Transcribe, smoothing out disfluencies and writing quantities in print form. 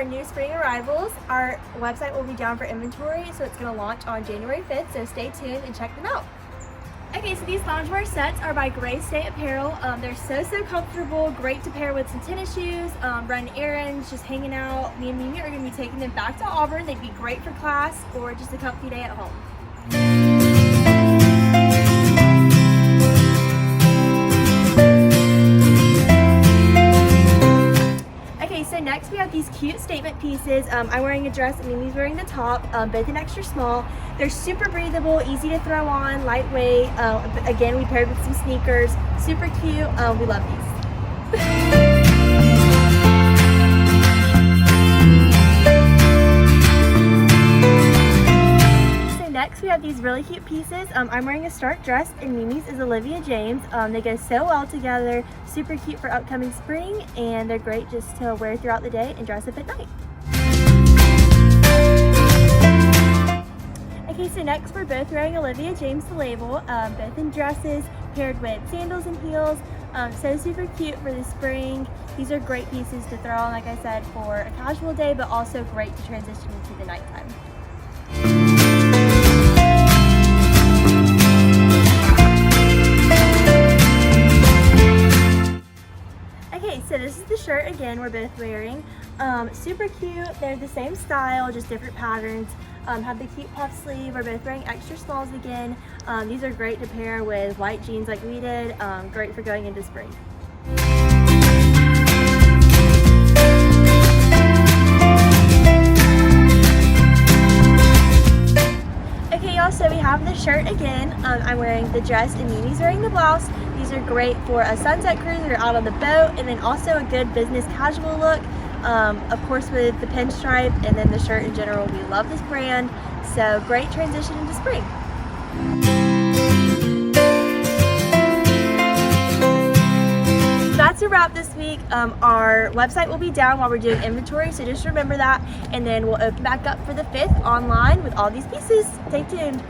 our new spring arrivals. Our website will be down for inventory, so it's going to launch on January 5th, so stay tuned and check them out. Okay, so these loungewear sets are by Gray State Apparel. They're so comfortable, great to pair with some tennis shoes, run errands, just hanging out. Me and Mimi are going to be taking them back to Auburn. They'd be great for class or just a comfy day at home. So next we have these cute statement pieces. I'm wearing a dress and Mimi's wearing the top, both in extra small. They're super breathable, easy to throw on, lightweight. Again, we paired with some sneakers. Super cute. We love these. Next, we have these really cute pieces. I'm wearing a stark dress and Mimi's is Olivia James. They go so well together, super cute for upcoming spring, and they're great just to wear throughout the day and dress up at night. Okay, so next we're both wearing Olivia James the label, both in dresses paired with sandals and heels. So super cute for the spring. These are great pieces to throw on, like I said, for a casual day, but also great to transition into the nighttime. So this is the shirt again we're both wearing. Super cute. They're the same style, just different patterns. Have the cute puff sleeve. We're both wearing extra smalls again. These are great to pair with white jeans like we did. Great for going into spring. Okay, y'all, so we have the shirt again. I'm wearing the dress and Mimi's wearing the blouse. These are great for a sunset cruise or out on the boat, and then also a good business casual look. Of course with the pinstripe and then the shirt in general. We love this brand, so great transition into spring. That's a wrap this week. Our website will be down while we're doing inventory, so just remember that, and then we'll open back up for the 5th online with all these pieces. Stay tuned.